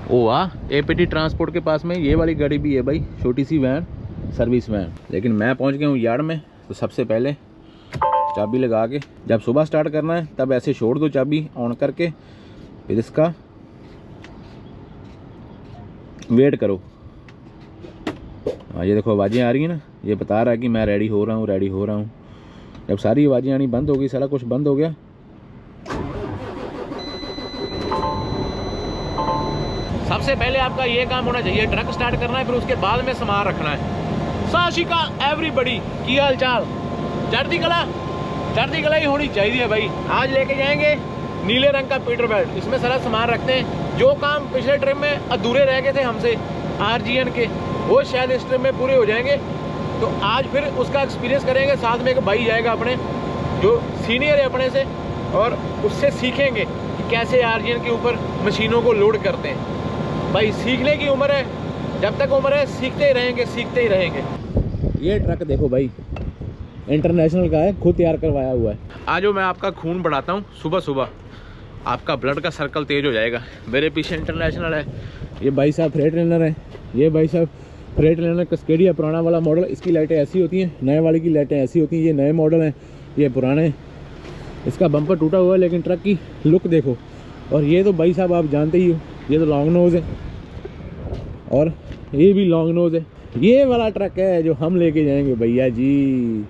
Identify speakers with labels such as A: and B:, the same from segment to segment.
A: ओ वाह, APT transport के पास में ये वाली गाड़ी भी है भाई, छोटी सी वैन, सर्विस वैन। लेकिन मैं पहुंच गया हूँ यार्ड में। तो सबसे पहले चाबी लगा के, जब सुबह स्टार्ट करना है तब ऐसे छोड़ दो चाबी ऑन करके, फिर इसका वेट करो। हाँ ये देखो आवाज़ें आ रही हैं ना, ये बता रहा है कि मैं रेडी हो रहा हूँ, रेडी हो रहा हूँ। जब सारी आवाज़ें आनी बंद हो गई, सारा कुछ बंद हो गया, सबसे पहले आपका ये काम होना चाहिए, ट्रक स्टार्ट करना है, फिर उसके बाद में सामान रखना है। साशिका एवरीबडी, की हाल चाल, चढ़ती कला ही होनी चाहिए भाई। आज लेके जाएंगे नीले रंग का पीटर बेल्ट, इसमें सारा सामान रखते हैं। जो काम पिछले ट्रिप में अधूरे रह गए थे हमसे आरजीएन के, वो शायद इस ट्रिप में पूरे हो जाएंगे। तो आज फिर उसका एक्सपीरियंस करेंगे। साथ में एक भाई जाएगा अपने, जो सीनियर है अपने से, और उससे सीखेंगे कि कैसे आरजीएन के ऊपर मशीनों को लोड करते हैं। भाई सीखने की उम्र है, जब तक उम्र है सीखते ही रहेंगे, सीखते ही रहेंगे। ये ट्रक देखो भाई, इंटरनेशनल का है, खुद तैयार करवाया हुआ है। आज मैं आपका खून बढ़ाता हूँ, सुबह सुबह आपका ब्लड का सर्कल तेज हो जाएगा। मेरे पीछे इंटरनेशनल है, ये भाई साहब फ्रेट रेनर है, ये भाई साहब फ्रेट रेनर कस्केडिया पुराना वाला मॉडल। इसकी लाइटें ऐसी होती हैं, नए वाली की लाइटें ऐसी होती हैं। ये नए मॉडल हैं, ये पुराने। इसका बम्पर टूटा हुआ है, लेकिन ट्रक की लुक देखो। और ये तो भाई साहब आप जानते ही हो, ये तो लॉन्ग नोज है, और ये भी लॉन्ग नोज है। ये वाला ट्रक है जो हम लेके जाएंगे भैया जी।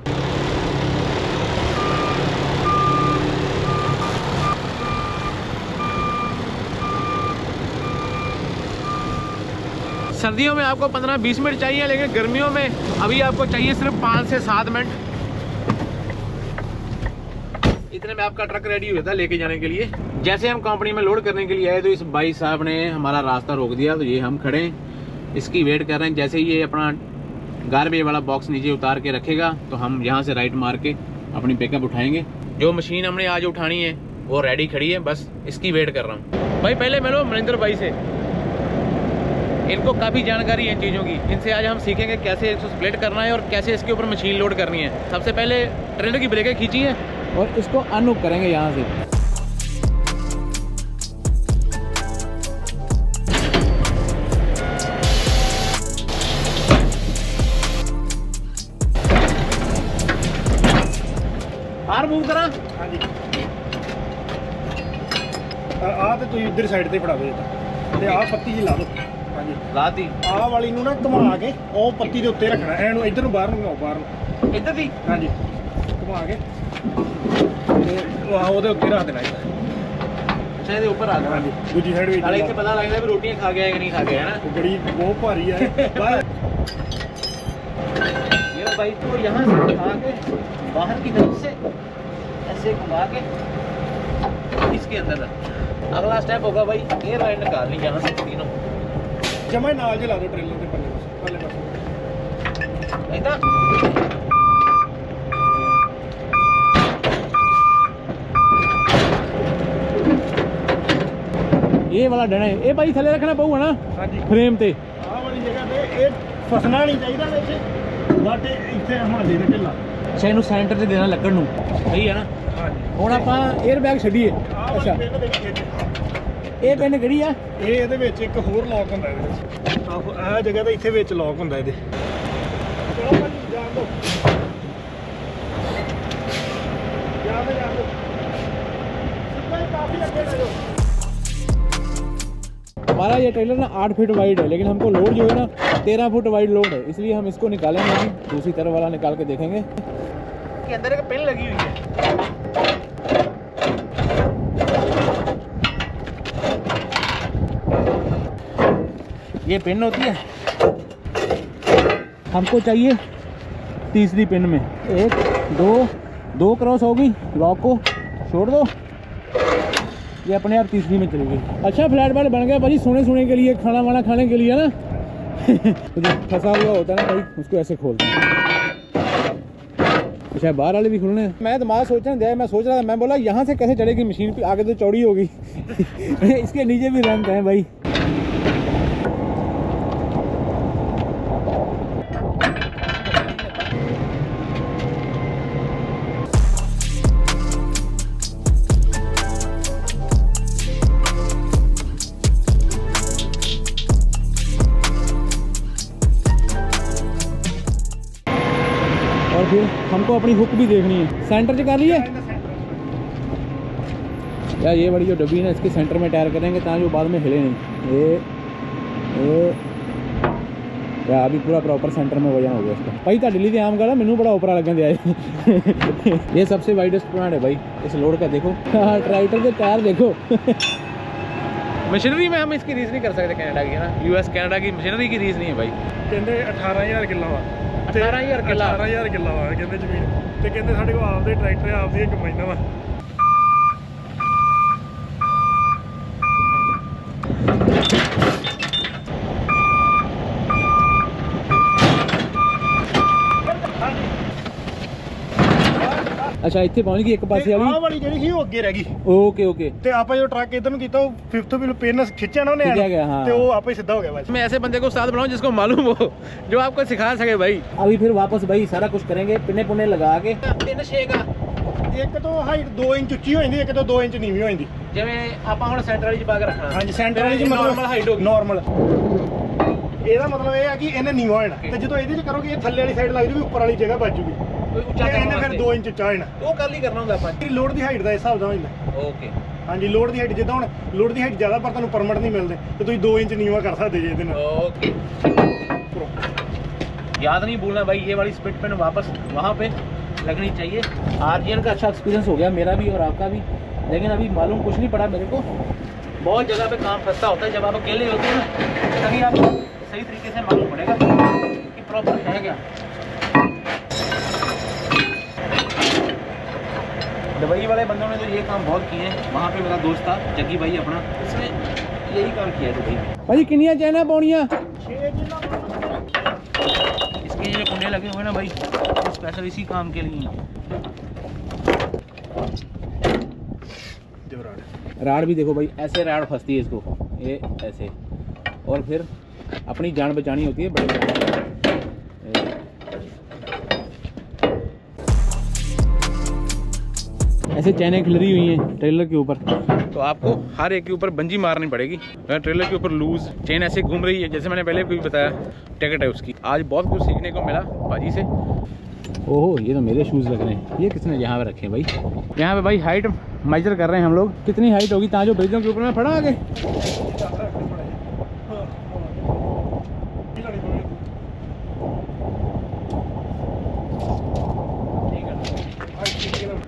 A: सर्दियों में आपको 15-20 मिनट चाहिए, लेकिन गर्मियों में अभी आपको चाहिए सिर्फ 5 से 7 मिनट। इतने में आपका ट्रक रेडी हुआ था लेके जाने के लिए। जैसे हम कंपनी में लोड करने के लिए आए तो इस भाई साहब ने हमारा रास्ता रोक दिया। तो ये हम खड़े हैं, इसकी वेट कर रहे हैं। जैसे ये अपना गार्बेज वाला बॉक्स नीचे उतार के रखेगा तो हम यहाँ से राइट मार के अपनी पिकअप उठाएंगे। जो मशीन हमने आज उठानी है वो रेडी खड़ी है, बस इसकी वेट कर रहा हूँ। भाई पहले मिलो मनिंदर भाई से, इनको काफ़ी जानकारी है इन चीज़ों की। इनसे आज हम सीखेंगे कैसे इसको स्प्लिट करना है और कैसे इसके ऊपर मशीन लोड करनी है। सबसे पहले ट्रेलर की ब्रेकें खींची है और इसको अनहुक करेंगे यहाँ से। बाहर मूव करा। हाँ जी,
B: आ तो तुम इधर साइड से फड़ा दो ते आ पत्ती जी ला दो। हाँ जी
A: लाती
B: आ वाली नूं ना घुमा के ओ पत्ती दे उत्ते रखना है। इधर नूं बाहर नूं बाहर नूं
A: इधर दी।
B: हाँ जी घुमा के ते ओहदे उत्ते रख देना।
A: अच्छा ਇਹਦੇ ਉੱਪਰ ਆ
B: हाँ जी दूजी साइड भी
A: ਨਾਲੇ ਇੱਥੇ ਪਤਾ ਲੱਗਦਾ ਵੀ ਰੋਟੀਆਂ ਖਾ ਗਿਆ ਕਿ नहीं खा गया है ना।
B: बड़ी बहुत भारी है।
A: ये भाई को यहाँ से उठा के बाहर की तरफ से ऐसे घुमा के इसके अंदर रख। अगला स्टेप होगा भाई एयर लाइन निकालनी यहाँ से तीनों।
B: जमा नाल जला दो ट्रेलर के पल्ले पास
A: ऐसा ये वाला डना है, ये भाई थले रखना पऊगा ना।
B: हाँ जी
A: फ्रेम ते
B: आ वाली जगह पे ये फसना नहीं चाहिए ना इसे, बट इतने होना चाहिए ढिला।
A: अच्छा इनू सेंटर से देना लकड़ नू, सही है ना।
B: हाँ जी
A: ਹੁਣ ਆਪਾਂ 에ਅਰ ਬੈਗ ਛੱਡੀਏ। ਅੱਛਾ ਇਹ ਪਿੰਨ ਕਿਹੜੀ ਆ?
B: ਇਹ ਇਹਦੇ ਵਿੱਚ ਇੱਕ ਹੋਰ ਲੌਕ ਹੁੰਦਾ ਇਹਦੇ ਵਿੱਚ। ਆਹੋ ਆਹ ਜਗ੍ਹਾ ਤੇ ਇੱਥੇ ਵਿੱਚ ਲੌਕ ਹੁੰਦਾ ਇਹਦੇ। ਚਲੋ ਭਾਜੀ ਜਾਣ ਦੋ, ਜਾਣ ਦੋ ਸਿੱਧਾ ਹੀ ਕਾਫੀ ਅੱਗੇ ਲੈ ਜਾਓ।
A: हमारा ये ट्रेलर ना 8 फीट वाइड है, लेकिन हमको लोड जो है ना 13 फुट वाइड लोड है, इसलिए हम इसको निकालेंगे नहीं। दूसरी तरफ वाला निकाल के देखेंगे। के अंदर एक पिन लगी हुई है, ये पिन होती है। हमको चाहिए तीसरी पिन में 1 2 क्रॉस होगी, लॉक को छोड़ दो, ये अपने आप तीसरी में चली गई। अच्छा फ्लैट बेल्ट बन गया भाई, सोने के लिए, खाना वाना खाने के लिए ना। तो जो फंसा हुआ होता है ना भाई, उसको ऐसे खोलते हैं। अच्छा बाहर वाले भी खुलने हैं। मैं दिमाग मैं सोच रहा था, मैं बोला यहाँ से कैसे चढ़ेगी मशीन पे, आगे तो चौड़ी होगी। इसके नीचे भी रैंप है भाई। हमको अपनी हुक भी देखनी है। सेंटर से कर लिया यार, ये बड़ी जो डब्बी है ना इसके सेंटर में टायर करेंगे ताकि वो बाद में हिले नहीं। ये यार अभी पूरा प्रॉपर सेंटर में वजन हो गया इसका भाई। तो दिल्ली से आम गला मैनू बड़ा ऊपर लगन दिया ये सबसे वाइडेस्ट पॉइंट है भाई इस लोड का। देखो ट्रैक्टर के टायर देखो मशीनरी में हम इसकी रीस नहीं कर सकते कनाडा की, है ना। यूएस कनाडा की मशीनरी की रीस नहीं है भाई।
B: कहते 18,000 किला वा
A: 18,000 किला
B: 18,000 किला वा कहते ਜ਼ਮੀਨ ਤੇ ਕਹਿੰਦੇ ਸਾਡੇ ਕੋਲ ਆਪਦੇ ਟਰੈਕਟਰ ਆਪਦੀਆਂ ਕਮਾਈਆਂ ਵਾ। अच्छा इतने पहुंच गई एक पासे ਆਹ ਵਾਲੀ ਜਿਹੜੀ ਸੀ ਉਹ ਅੱਗੇ ਰਹਿ ਗਈ।
A: Okay okay.
B: ਤੇ ਆਪਾਂ ਜੋ ਟਰੱਕ ਇਧਰ ਨੂੰ ਕੀਤਾ ਉਹ 5th ਵੀਲ ਪਿਨ ਖਿੱਚਿਆ ਨਾ ਉਹਨੇ
A: खिंचा गया, हाँ।
B: ਤੇ ਉਹ ਆਪੇ ਸਿੱਧਾ ਹੋ ਗਿਆ ਬਸ।
A: मैं ऐसे बंदे को साथ बनाऊं जिसको मालूम हो, जो आपको सिखा सके भाई। अभी फिर वापस भाई सारा कुछ करेंगे, पिने पुने लगा के पिन छेगा।
B: ਇੱਕ ਤੋਂ ਹਾਈਟ 2 ਇੰਚ ਉੱਚੀ ਹੋ ਜਾਂਦੀ, ਇੱਕ ਤੋਂ 2 ਇੰਚ ਨੀਵੀਂ ਹੋ ਜਾਂਦੀ।
A: ਜਿਵੇਂ ਆਪਾਂ ਹੁਣ ਸੈਂਟਰ ਵਾਲੀ ਚ ਪਾ ਕੇ ਰੱਖਣਾ।
B: ਹਾਂਜੀ ਸੈਂਟਰ ਵਾਲੀ ਚ
A: ਨਾਰਮਲ ਹਾਈਟ ਹੋਗੀ।
B: ਨਾਰਮਲ ਇਹਦਾ ਮਤਲਬ ਇਹ ਹੈ ਕਿ ਇਹਨੇ ਨੀਵਾਂ ਹੋ ਜਾਣਾ ਤੇ ਜਦੋਂ ਇਹਦੇ ਚ ਕਰੋਗੇ ਇਹ ਥੱਲੇ ਵਾਲੀ ਸਾਈਡ ਲੱਗ ਜੂਗੀ, ਉੱਪਰ ਵਾਲੀ ਜਗ੍ਹਾ ਬਚ ਜੂਗੀ।
A: ਕੋਈ ਉੱਚਾ
B: ਇਹਨੇ ਫਿਰ 2 ਇੰਚ ਉੱਚਾ ਹੋ ਜਾਣਾ।
A: ਉਹ ਕੱਲ ਹੀ ਕਰਨਾ ਹੁੰਦਾ ਆਪਾਂ।
B: ਲੋਡ ਦੀ ਹਾਈਟ ਦਾ ਹਿਸਾਬ ਦਾ ਹੋ ਜਾਂਦਾ।
A: ਓਕੇ
B: ਹਾਂਜੀ ਲੋਡ ਦੀ ਹਾਈਟ ਜਿੱਦਾਂ ਹੁਣ ਲੋਡ ਦੀ ਹਾਈਟ ਜ਼ਿਆਦਾ ਪਰ ਤੁਹਾਨੂੰ ਪਰਮਿਟ ਨਹੀਂ ਮਿਲਦੇ ਤੇ ਤੁਸੀਂ 2 इंच नीवा कर सकते जी ਇਹਦੇ ਨਾਲ।
A: ओके याद नहीं भूलना भाई, ये वाली स्पिट पिन वापस वहाँ पे लगनी चाहिए। आरजीएन का अच्छा एक्सपीरियंस हो गया मेरा भी और आपका भी, लेकिन अभी मालूम कुछ नहीं पड़ा मेरे को। बहुत जगह पे काम फंसता होता है जब आप अकेले होते हैं ना, तभी आपको सही तरीके से मालूम पड़ेगा कि प्रॉपर है क्या। दुबई वाले बंदों ने तो ये काम बहुत किए हैं। वहाँ पे मेरा दोस्त था जग्गी भाई अपना, उसने यही काम किया है दुबई में। भाई किनिया चैना पौनिया इसके जो कुंडे लगे हुए ना भाई, स्पेशल इसी काम के लिए हैं। राड भी देखो भाई, ऐसे राड फंसती है इसको, ये ऐसे, और फिर अपनी जान बचानी होती है बड़े। ऐसे चैनें खिलरी हुई हैं ट्रेलर के ऊपर, तो आपको हर एक के ऊपर बंजी मारनी पड़ेगी। ट्रेलर के ऊपर लूज चेन ऐसे घूम रही है, जैसे मैंने पहले भी बताया टिकट है उसकी। आज बहुत कुछ सीखने को मिला बाजी से। ओहो ये तो मेरे शूज़ लग रहे हैं, ये किसने यहाँ पे रखे हैं भाई। यहाँ पे भाई हाइट मेजर कर रहे हैं हम लोग, कितनी हाइट होगी ताजो ब्रिजों के ऊपर में पड़ा आगे।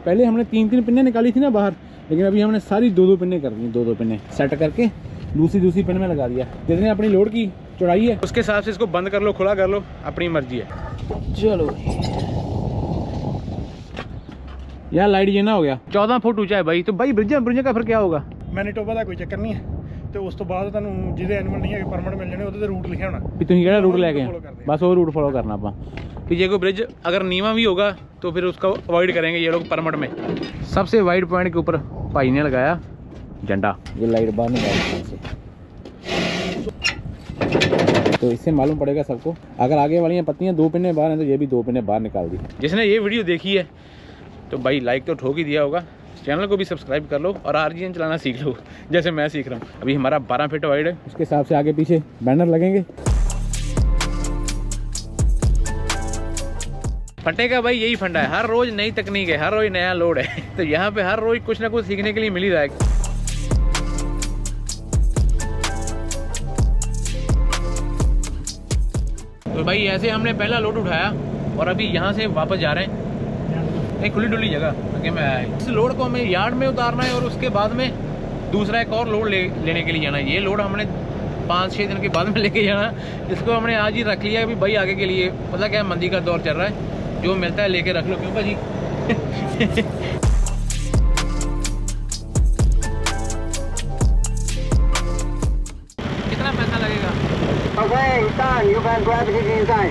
A: पहले हमने 3-3 पिन्ने निकाली थी ना बाहर, लेकिन अभी हमने सारी 2-2 पिन्ने कर दी, 2-2 पिन्ने सेट करके दूसरी पिन में लगा दिया। जितने अपनी लोड की चौड़ाई है उसके हिसाब से इसको बंद कर लो, खुला कर लो, अपनी मर्जी है। चलो यार लाइट ये ना हो गया 14 फुट ऊंचा है भाई, तो भाई ब्रिज का फिर क्या होगा।
B: मैनीटोबा का कोई चक्कर नहीं है, ਤੇ ਉਸ ਤੋਂ ਬਾਅਦ ਤੁਹਾਨੂੰ ਜਿਹਦੇ ਐਨੀਮਲ ਨਹੀਂ ਹੈਗੇ ਪਰਮਿਟ ਮਿਲ ਜਾਣੇ, ਉਹਦੇ ਤੇ ਰੂਟ ਲਿਖਿਆ ਹੋਣਾ
A: ਵੀ ਤੁਸੀਂ ਕਿਹੜਾ ਰੂਟ ਲੈ ਕੇ बस वो रूट फॉलो करना अपना। कि ये कोई ब्रिज अगर नीवा भी होगा तो फिर उसका अवॉइड करेंगे ये लोग परमिट में। सबसे वाइड पॉइंट के ऊपर भाई ने लगाया झंडा, ये लाइट बाहर निकाल से, तो इससे मालूम पड़ेगा सबको। अगर आगे वाली पत्तियां 2 पिन्ने बाहर हैं तो ये भी 2 पिन्ने बाहर निकाल दी। जिसने ये वीडियो देखी है तो भाई लाइक तो ठोक ही दिया होगा, चैनल को भी सब्सक्राइब कर लो और आरजीएन चलाना सीख लो जैसे मैं सीख रहा हूँ। अभी हमारा 12 फीट वाइड है, उसके हिसाब से आगे पीछे बैनर लगेंगे। फंडे का भाई यही फंडा है, हर रोज नई तकनीक है, हर रोज नया लोड है, तो यहाँ पे हर रोज कुछ ना कुछ सीखने के लिए मिल ही रहा है। तो भाई ऐसे हमने पहला लोड उठाया और अभी यहाँ से वापस जा रहे हैं। एक खुली डुली जगह आगे में आया, इस लोड को हमें यार्ड में उतारना है और उसके बाद में दूसरा एक और लोड लेने के लिए जाना है। ये लोड हमने 5-6 दिन के बाद में लेके जाना है, इसको हमने आज ही रख लिया। अभी भाई आगे के लिए पता क्या मंदी का दौर चल रहा है, जो मिलता है लेके रख लो, क्यों भाजी। कितना पैसा लगेगा?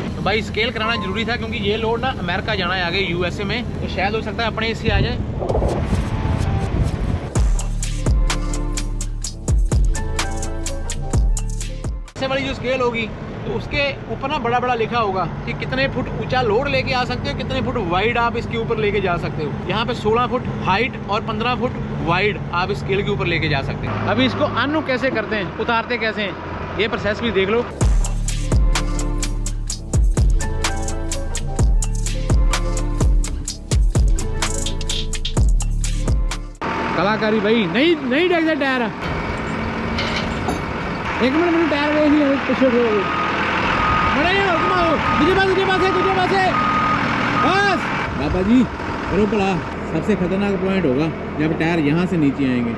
A: तो भाई स्केल कराना जरूरी था, क्योंकि ये लोड ना अमेरिका जाना है आगे यूएसए में, तो शायद हो सकता है अपने इससे आ जाए। ऐसे वाली जो स्केल होगी तो उसके ऊपर ना बड़ा लिखा होगा कि कितने फुट ऊंचा लोड लेके आ सकते हो, कितने फुट वाइड आप इसके ऊपर लेके जा सकते हो। यहाँ पे 16 फुट हाइट और 15 फुट वाइड आप इस स्केल के ऊपर लेके जा सकते हैं। अभी इसको अनू कैसे करते हैं, उतारते कैसे हैं, ये प्रोसेस भी देख लो। कलाकारी भाई नहीं नहीं देखते टायर। एक मिनट मैंने टायर देख लिया पीछे तुझे पास है बस। बाबा जी करो पड़ा, सबसे खतरनाक पॉइंट होगा जब टायर यहाँ से नीचे आएंगे।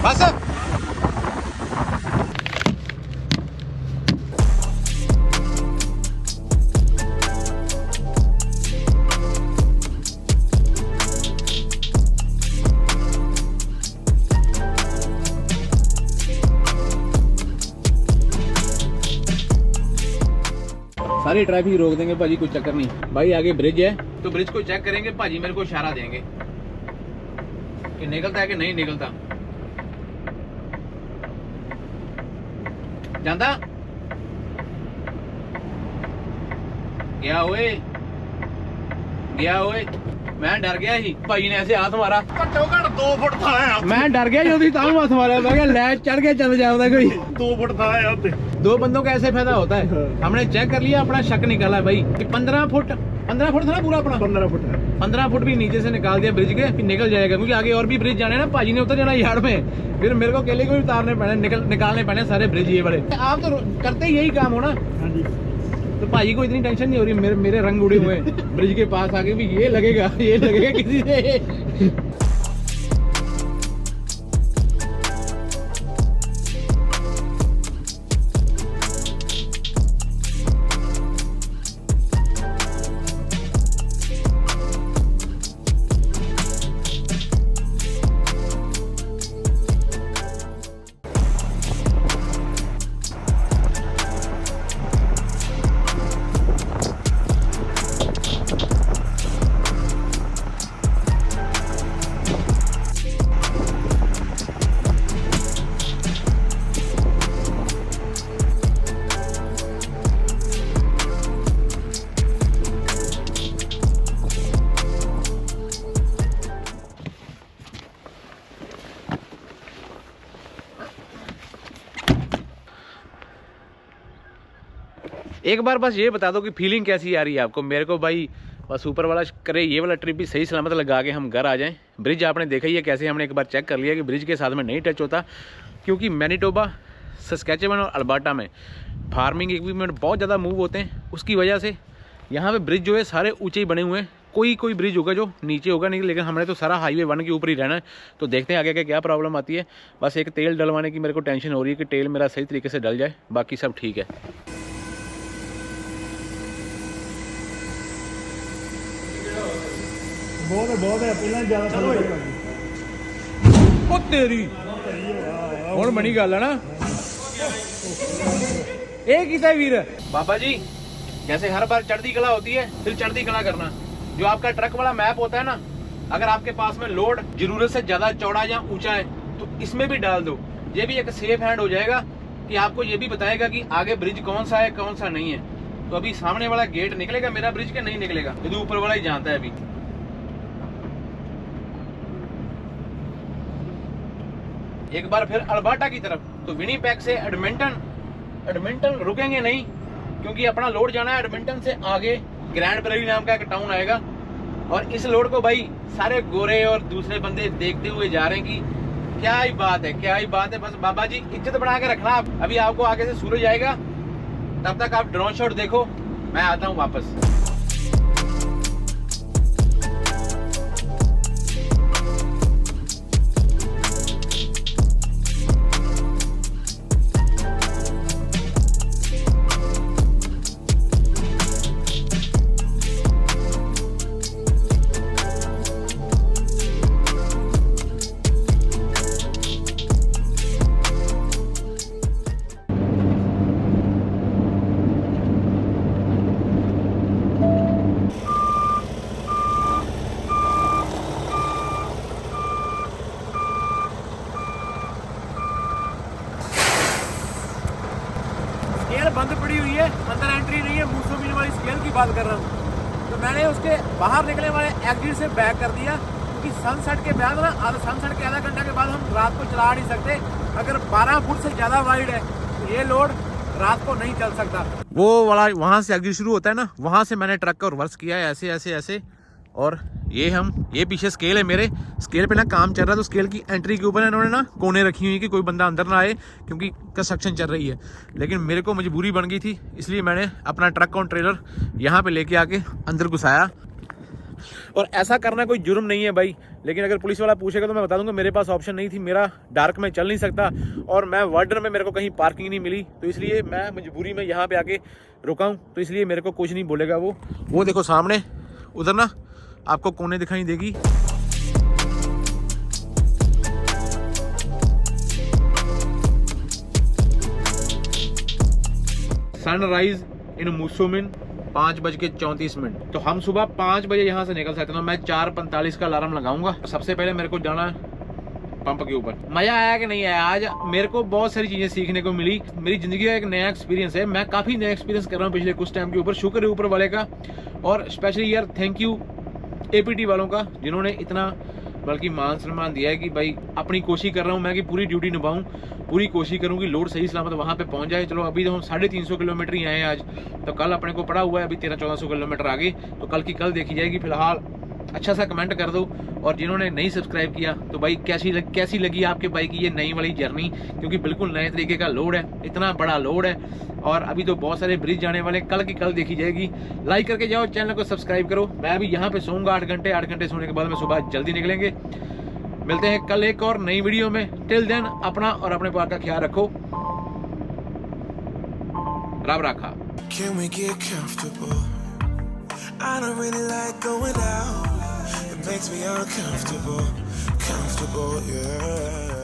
A: बस सारी ट्रैफिक रोक देंगे भाजी, कोई चक्कर नहीं भाई। आगे ब्रिज है तो ब्रिज को चेक करेंगे भाजी, मेरे को इशारा देंगे कि निकलता है कि नहीं निकलता। जानता गया हुए मैं डर गया ही, भाई ने ऐसे हाथ मारा,
B: ਘੱਟੋ ਘੱਟ 2 ਫੁੱਟ ਥਾਂ ਆ।
A: मैं डर गया जो ताऊ हाथ मारा, मैं क्या लैच चढ़ के चल जाता कोई।
B: 2 फुੱਟ ਥਾਂ ਆ ਉੱਤੇ।
A: 2 बंदों का ऐसे फायदा होता है। हमने चेक कर लिया, अपना शक निकाला भाई कि 15 फुट था ना पूरा अपना,
B: 15 फुट है।
A: 15 फुट भी नीचे से निकाल दिया ब्रिज के, फिर निकल जाएगा क्योंकि आगे और भी ब्रिज जाने ना। भाजी ने उतर जाना यार्ड में, फिर मेरे को अकेले को भी उतारने पड़े, निकालने पड़े सारे ब्रिज ये बड़े। आप तो करते ही यही काम हो ना।
B: हाँ जी।
A: तो भाजी को इतनी टेंशन नहीं हो रही, मेरे रंग उड़े हुए ब्रिज के पास आके भी ये लगेगा किसी से। एक बार बस ये बता दो कि फीलिंग कैसी आ रही है आपको। मेरे को भाई बस ऊपर वाला करे ये वाला ट्रिप भी सही सलामत लगा के हम घर आ जाएं। ब्रिज आपने देखा ही है कैसे, हमने एक बार चेक कर लिया कि ब्रिज के साथ में नहीं टच होता, क्योंकि मैनीटोबा, सस्कैचेवन और अल्बर्टा में फार्मिंग इक्विपमेंट बहुत ज़्यादा मूव होते हैं। उसकी वजह से यहाँ पे ब्रिज जो है सारे ऊँचे ही बने हुए हैं। कोई ब्रिज होगा जो नीचे होगा नहीं, लेकिन हमने तो सारा हाईवे 1 के ऊपर ही रहना है। तो देखते हैं आगे क्या प्रॉब्लम आती है। बस एक तेल डलवाने की मेरे को टेंशन हो रही है कि तेल मेरा सही तरीके से डल जाए, बाकी सब ठीक है।
B: बहुत है पहला ज्यादा चलो
A: ओ तेरी और बड़ी गल है ना। एक ही था वीर बाबा जी, जैसे हर बार चढ़ती कला होती है, फिर चढ़ती कला करना। जो आपका ट्रक वाला मैप होता है ना, अगर आपके पास में लोड जरूरत से ज्यादा चौड़ा या ऊंचा है तो इसमें भी डाल दो। ये भी एक सेफ हैंड हो जाएगा कि आपको ये भी बताएगा कि आगे ब्रिज कौन सा है कौन सा नहीं है। तो अभी सामने वाला गेट निकलेगा मेरा ब्रिज के नहीं निकलेगा, ये तो ऊपर वाला ही जानता है। अभी एक बार फिर अल्बर्टा की तरफ, तो विनीपेग से एडमिंटन रुकेंगे नहीं, क्योंकि अपना लोड जाना है एडमिंटन से आगे ग्रैंड प्रेरी नाम का एक टाउन आएगा। और इस लोड को भाई सारे गोरे और दूसरे बंदे देखते हुए जा रहे हैं कि क्या ही बात है। बस बाबा जी इज्जत बना के रखना आप। अभी आपको आगे से सूरज आएगा, तब तक आप ड्रोन शॉट देखो, मैं आता हूँ वापस। बात कर रहा हूँ। तो मैंने उसके बाहर निकले वाले एग्जिट से बैक कर दिया, क्योंकि सनसेट के बाद ना सनसेट के आधा घंटा के बाद हम रात को चला नहीं सकते। अगर 12 फुट से ज़्यादा वाइड है तो ये लोड रात को नहीं चल सकता। वो वाला वहाँ से एग्जिट शुरू होता है ना, वहाँ से मैंने ट्रक को रिवर्स किया है ऐसे ऐसे ऐसे। और ये पीछे स्केल है मेरे, स्केल पे ना काम चल रहा है, तो स्केल की एंट्री के ऊपर इन्होंने ना कोने रखी हुई है कि कोई बंदा अंदर ना आए, क्योंकि कंस्ट्रक्शन चल रही है। लेकिन मेरे को मजबूरी बन गई थी, इसलिए मैंने अपना ट्रक और ट्रेलर यहाँ पे लेके आके अंदर घुसाया। और ऐसा करना कोई जुर्म नहीं है भाई, लेकिन अगर पुलिस वाला पूछेगा तो मैं बता दूंगा मेरे पास ऑप्शन नहीं थी, मेरा डार्क में चल नहीं सकता और मैं वार्डर में मेरे को कहीं पार्किंग नहीं मिली, तो इसलिए मैं मजबूरी में यहाँ पे आके रुका हूँ। तो इसलिए मेरे को कुछ नहीं बोलेगा वो देखो सामने उधर ना आपको कोने दिखाई देगी। सनराइज इन मूसोमिन 5:34। तो हम सुबह 5 बजे यहाँ से निकल सकते हैं। मैं 4:45 का अलार्म लगाऊंगा। सबसे पहले मेरे को जाना है पंप के ऊपर। मजा आया कि नहीं आया? आज मेरे को बहुत सारी चीजें सीखने को मिली। मेरी जिंदगी का एक नया एक्सपीरियंस है। मैं काफी नया एक्सपीरियंस कर रहा हूँ पिछले कुछ टाइम के ऊपर। शुक्र है ऊपर वाले का, और स्पेशली यार थैंक यू APT वालों का, जिन्होंने इतना बल्कि मान सम्मान दिया है कि भाई अपनी कोशिश कर रहा हूँ मैं कि पूरी ड्यूटी निभाऊं, पूरी कोशिश करूँ कि लोड सही सलामत वहाँ पे पहुँच जाए। चलो अभी तो हम 350 किलोमीटर ही आए हैं आज, तो कल अपने को पड़ा हुआ है अभी 1300-1400 किलोमीटर आगे, तो कल की कल देखी जाएगी। फिलहाल अच्छा सा कमेंट कर दो, और जिन्होंने नहीं सब्सक्राइब किया तो भाई कैसी लगी आपके बाइक की ये नई वाली जर्नी, क्योंकि बिल्कुल नए तरीके का लोड है, इतना बड़ा लोड है, और अभी तो बहुत सारे ब्रिज जाने वाले, कल की कल देखी जाएगी। लाइक करके जाओ, चैनल को सब्सक्राइब करो। मैं अभी यहाँ पे सोऊंगा 8 घंटे सोने के बाद में सुबह जल्दी निकलेंगे। मिलते हैं कल एक और नई वीडियो में। टिल देन अपना और अपने परिवार का ख्याल रखो। रब राखा।
C: Can we get comfortable? I don't really like going out. It makes me uncomfortable, yeah.